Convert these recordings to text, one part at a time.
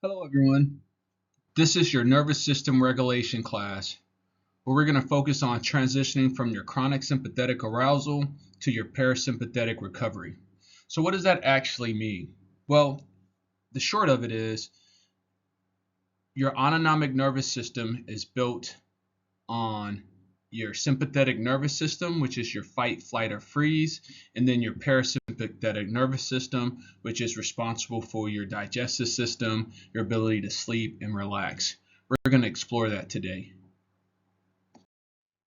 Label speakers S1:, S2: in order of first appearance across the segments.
S1: Hello everyone, this is your nervous system regulation class where we're going to focus on transitioning from your chronic sympathetic arousal to your parasympathetic recovery. So what does that actually mean? Well, the short of it is your autonomic nervous system is built on your sympathetic nervous system, which is your fight, flight, or freeze, and then your parasympathetic nervous system, which is responsible for your digestive system, your ability to sleep and relax. We're going to explore that today.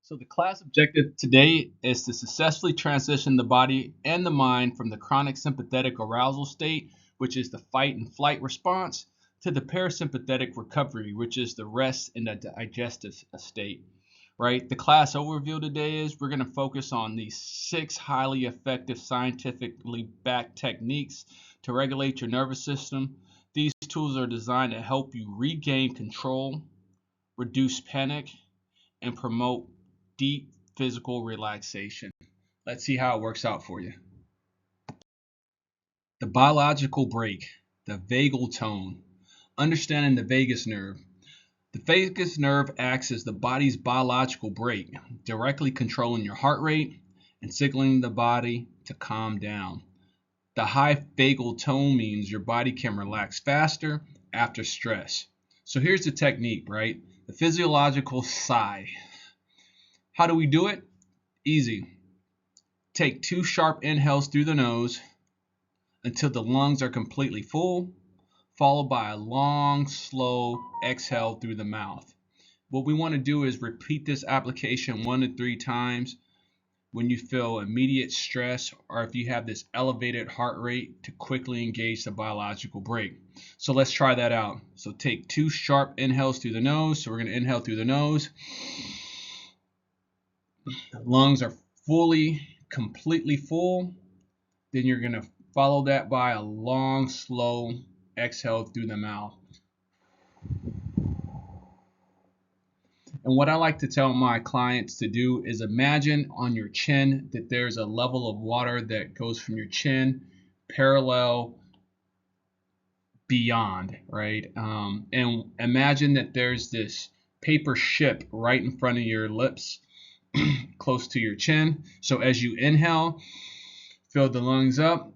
S1: So the class objective today is to successfully transition the body and the mind from the chronic sympathetic arousal state, which is the fight and flight response, to the parasympathetic recovery, which is the rest in the digestive state. Right? The class overview today is we're going to focus on these 6 highly effective scientifically backed techniques to regulate your nervous system. These tools are designed to help you regain control, reduce panic, and promote deep physical relaxation. Let's see how it works out for you. The biological break, the vagal tone, understanding the vagus nerve. The vagus nerve acts as the body's biological brake, directly controlling your heart rate and signaling the body to calm down. The high vagal tone means your body can relax faster after stress. So here's the technique, right? The physiological sigh. How do we do it? Easy. Take 2 sharp inhales through the nose until the lungs are completely full, followed by a long, slow exhale through the mouth. What we want to do is repeat this application 1 to 3 times when you feel immediate stress or if you have this elevated heart rate to quickly engage the biological brake. So let's try that out. So take 2 sharp inhales through the nose. So we're going to inhale through the nose. The lungs are completely full. Then you're going to follow that by a long, slow exhale through the mouth. And what I like to tell my clients to do is imagine on your chin that there's a level of water that goes from your chin parallel beyond, right? And imagine that there's this paper ship right in front of your lips, close to your chin. So as you inhale, fill the lungs up,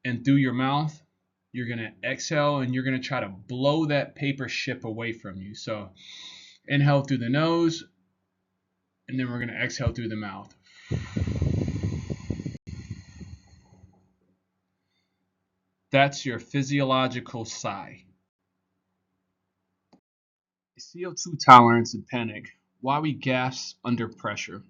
S1: and through your mouth, you're going to exhale and you're going to try to blow that paper ship away from you. So inhale through the nose, and then we're going to exhale through the mouth. That's your physiological sigh. CO2 tolerance and panic. Why we gasp under pressure.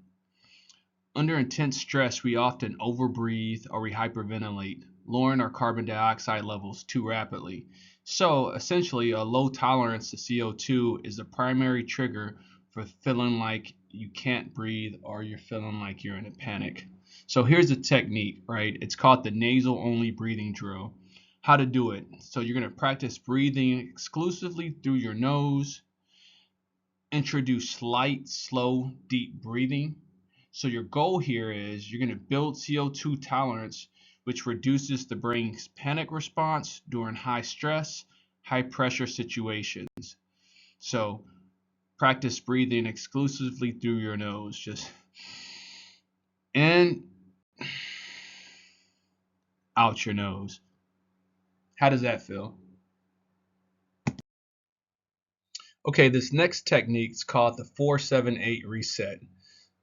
S1: Under intense stress, we often overbreathe or we hyperventilate, lowering our carbon dioxide levels too rapidly. So essentially, a low tolerance to CO2 is the primary trigger for feeling like you can't breathe or you're feeling like you're in a panic. So here's the technique, right? It's called the nasal only breathing drill. How to do it. So you're going to practice breathing exclusively through your nose. Introduce light, slow, deep breathing. So your goal here is you're going to build CO2 tolerance, which reduces the brain's panic response during high stress, high pressure situations. So practice breathing exclusively through your nose. Just in, out your nose. How does that feel? Okay, this next technique is called the 4-7-8 reset.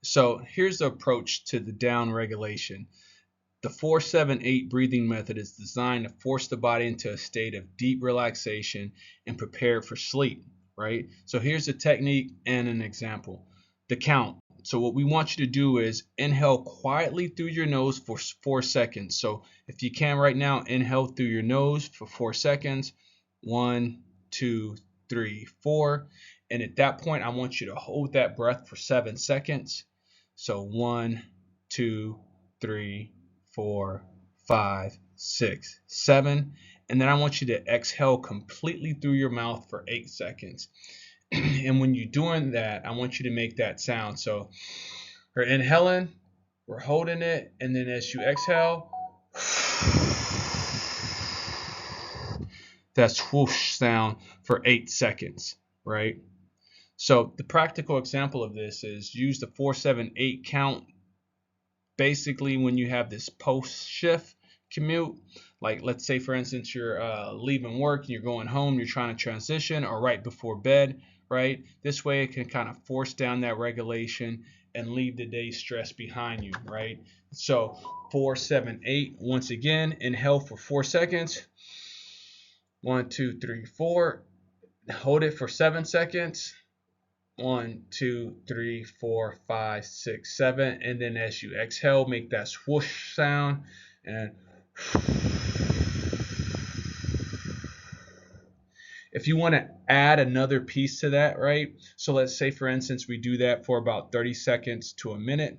S1: So here's the approach to the down regulation. The 4-7-8 breathing method is designed to force the body into a state of deep relaxation and prepare for sleep, right? So here's a technique and an example. The count. So what we want you to do is inhale quietly through your nose for 4 seconds. So if you can right now, inhale through your nose for 4 seconds. 1, 2, 3, 4. And at that point, I want you to hold that breath for 7 seconds. So 1, 2, 3, 4, 5, 6, 7. And then I want you to exhale completely through your mouth for 8 seconds. And when you're doing that, I want you to make that sound. So we're inhaling, we're holding it, and then as you exhale, that swoosh sound for 8 seconds, right? So the practical example of this is use the 4-7-8 count basically when you have this post shift commute. Like let's say for instance you're leaving work and you're going home, you're trying to transition, or right before bed, right? This way it can kind of force down that regulation and leave the day's stress behind you, right? So 4-7-8, once again, inhale for 4 seconds. 1, 2, 3, 4. Hold it for 7 seconds. 1, 2, 3, 4, 5, 6, 7. And then as you exhale, make that swoosh sound. And if you want to add another piece to that, right? So let's say, for instance, we do that for about 30 seconds to a minute.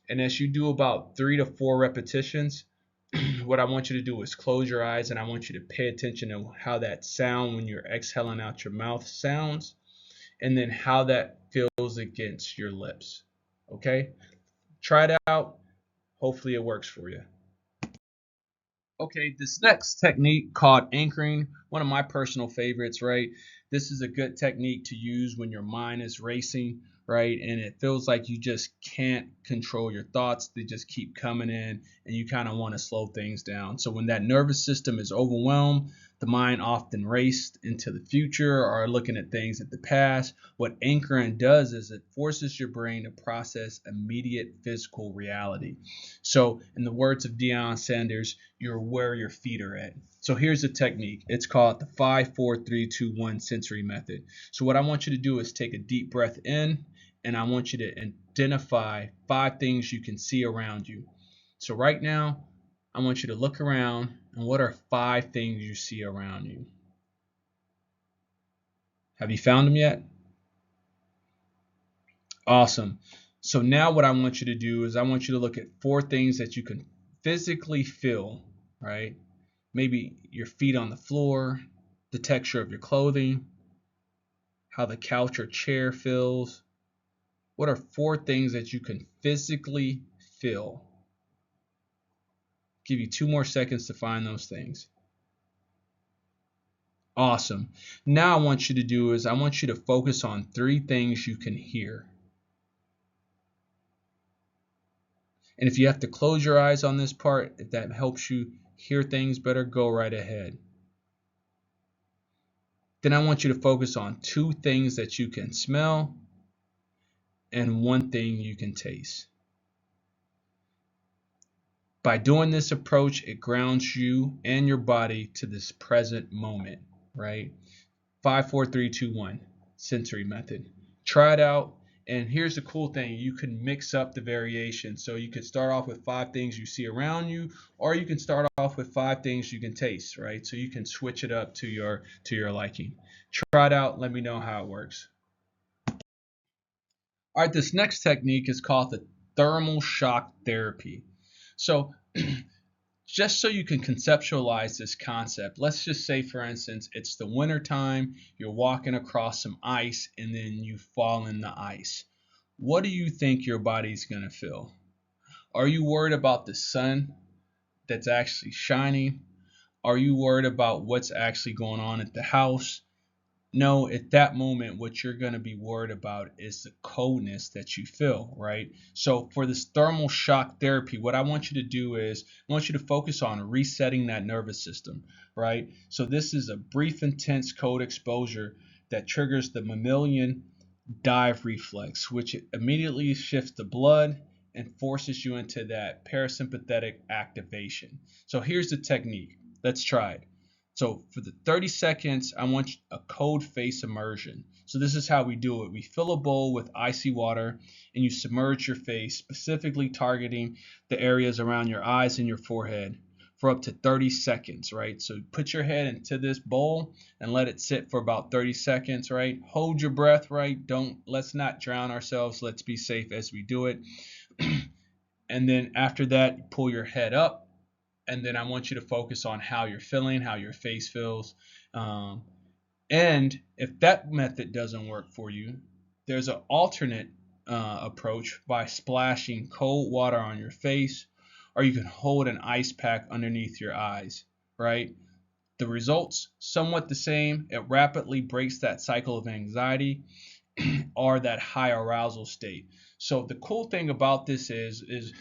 S1: And as you do about 3 to 4 repetitions, what I want you to do is close your eyes, and I want you to pay attention to how that sound when you're exhaling out your mouth sounds, and then how that feels against your lips. Okay? Try it out. Hopefully it works for you. Okay, this next technique called anchoring, one of my personal favorites, right? This is a good technique to use when your mind is racing, right? And it feels like you just can't control your thoughts. They just keep coming in and you kind of want to slow things down. So when that nervous system is overwhelmed, the mind often races into the future or looking at things at the past. What anchoring does is it forces your brain to process immediate physical reality. So in the words of Deion Sanders, you're where your feet are at. So here's the technique. It's called the 5-4-3-2-1 sensory method. So what I want you to do is take a deep breath in, and I want you to identify 5 things you can see around you. So right now, I want you to look around, and what are 5 things you see around you? Have you found them yet? Awesome. So now what I want you to do is I want you to look at 4 things that you can physically feel, right? Maybe your feet on the floor, the texture of your clothing, how the couch or chair feels. What are 4 things that you can physically feel? Give you 2 more seconds to find those things. Awesome. Now I want you to do is I want you to focus on 3 things you can hear. And if you have to close your eyes on this part, if that helps you hear things better, go right ahead. Then I want you to focus on 2 things that you can smell and 1 thing you can taste. By doing this approach, it grounds you and your body to this present moment, right? 5-4-3-2-1 sensory method. Try it out. And here's the cool thing. You can mix up the variation. So you could start off with 5 things you see around you, or you can start off with 5 things you can taste, right? So you can switch it up to your liking. Try it out. Let me know how it works. All right, this next technique is called the thermal shock therapy. So just so you can conceptualize this concept, let's just say, for instance, it's the winter time, you're walking across some ice, and then you fall in the ice. What do you think your body's going to feel? Are you worried about the sun that's actually shining? Are you worried about what's actually going on at the house? No, at that moment, what you're going to be worried about is the coldness that you feel, right? So for this thermal shock therapy, what I want you to do is I want you to focus on resetting that nervous system, right? So this is a brief, intense cold exposure that triggers the mammalian dive reflex, which immediately shifts the blood and forces you into that parasympathetic activation. So here's the technique. Let's try it. So for the 30 seconds, I want a cold face immersion. So this is how we do it. We fill a bowl with icy water and you submerge your face, specifically targeting the areas around your eyes and your forehead for up to 30 seconds, right? So put your head into this bowl and let it sit for about 30 seconds, right? Hold your breath, right? Let's not drown ourselves. Let's be safe as we do it. And then after that, pull your head up. And then I want you to focus on how you're feeling, how your face feels. And if that method doesn't work for you, there's an alternate approach by splashing cold water on your face, or you can hold an ice pack underneath your eyes, right? The results, somewhat the same. It rapidly breaks that cycle of anxiety or that high arousal state. So the cool thing about this is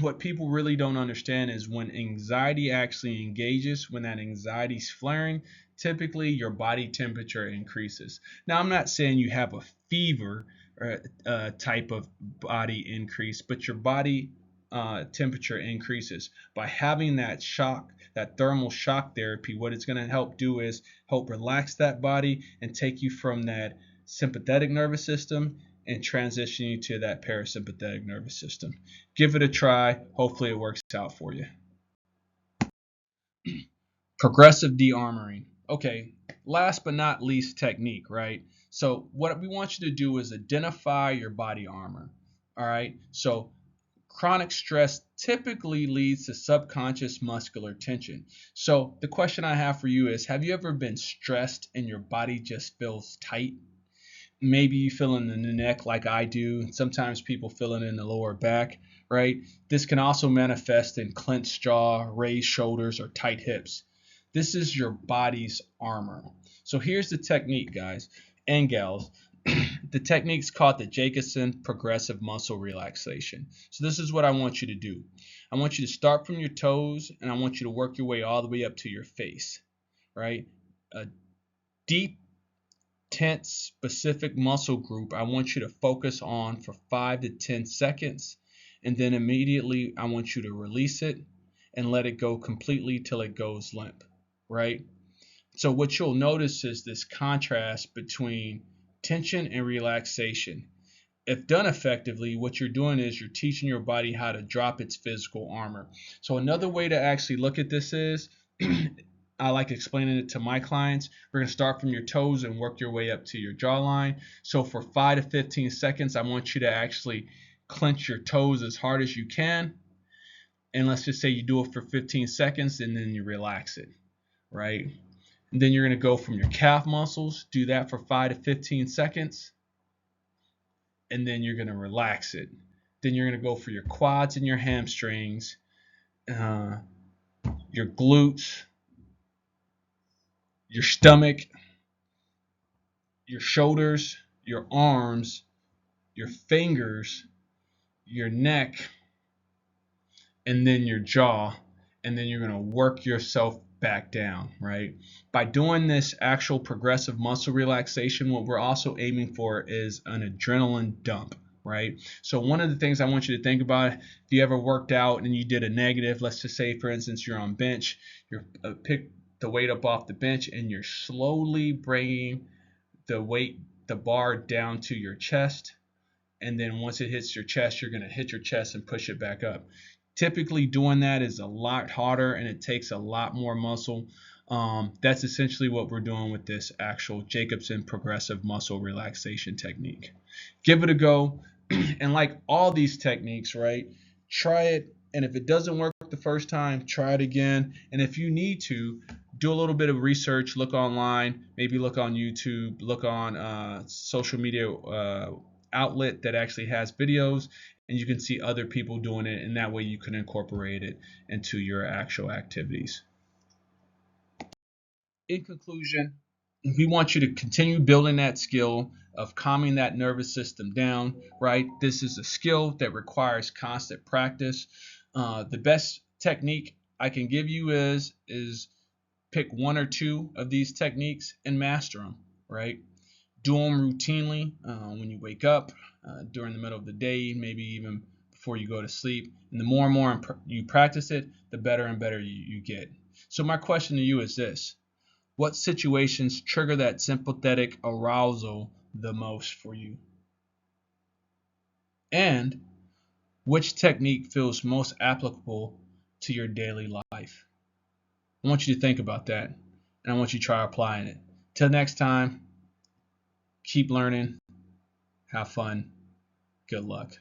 S1: what people really don't understand is when anxiety actually engages, when that anxiety is flaring, typically your body temperature increases. Now, I'm not saying you have a fever or type of body increase, but your body temperature increases. By having that shock, that thermal shock therapy, what it's going to help do is help relax that body and take you from that sympathetic nervous system and transition you to that parasympathetic nervous system. Give it a try. Hopefully it works out for you. Progressive de-armoring. Okay, last but not least technique, right? So what we want you to do is identify your body armor. All right, so chronic stress typically leads to subconscious muscular tension. So the question I have for you is, have you ever been stressed and your body just feels tight? Maybe you feel it in the neck like I do. Sometimes people feel it in the lower back, right? This can also manifest in clenched jaw, raised shoulders, or tight hips. This is your body's armor. So here's the technique, guys and gals. The technique's called the Jacobson Progressive Muscle Relaxation. So this is what I want you to do. I want you to start from your toes, and I want you to work your way all the way up to your face, right? A deep, tense, specific muscle group I want you to focus on for 5 to 10 seconds, and then immediately I want you to release it and let it go completely till it goes limp, right? So what you'll notice is this contrast between tension and relaxation. If done effectively, what you're doing is you're teaching your body how to drop its physical armor. So another way to actually look at this is I like explaining it to my clients. We're going to start from your toes and work your way up to your jawline. So for 5 to 15 seconds, I want you to actually clench your toes as hard as you can. And let's just say you do it for 15 seconds and then you relax it, right? And then you're going to go from your calf muscles, do that for 5 to 15 seconds. And then you're going to relax it. Then you're going to go for your quads and your hamstrings, your glutes, your stomach, your shoulders, your arms, your fingers, your neck, and then your jaw, and then you're going to work yourself back down, right? By doing this actual progressive muscle relaxation, what we're also aiming for is an adrenaline dump, right? So one of the things I want you to think about, if you ever worked out and you did a negative, let's just say, for instance, you're on bench, you're pick the weight up off the bench, and you're slowly bringing the bar down to your chest, and then once it hits your chest, you're going to hit your chest and push it back up. Typically doing that is a lot harder and it takes a lot more muscle. That's essentially what we're doing with this actual Jacobson Progressive Muscle Relaxation technique. Give it a go. And like all these techniques, right, try it, and if it doesn't work the first time, try it again. And if you need to, do a little bit of research, look online, maybe look on YouTube, look on social media outlet that actually has videos, and you can see other people doing it, and that way you can incorporate it into your actual activities. In conclusion, we want you to continue building that skill of calming that nervous system down, right? This is a skill that requires constant practice. The best technique I can give you is pick 1 or 2 of these techniques and master them, right? Do them routinely when you wake up, during the middle of the day, maybe even before you go to sleep. And the more and more you practice it, the better and better you get. So my question to you is this: what situations trigger that sympathetic arousal the most for you? And which technique feels most applicable to your daily life? I want you to think about that, and I want you to try applying it. Till next time, keep learning, have fun, good luck.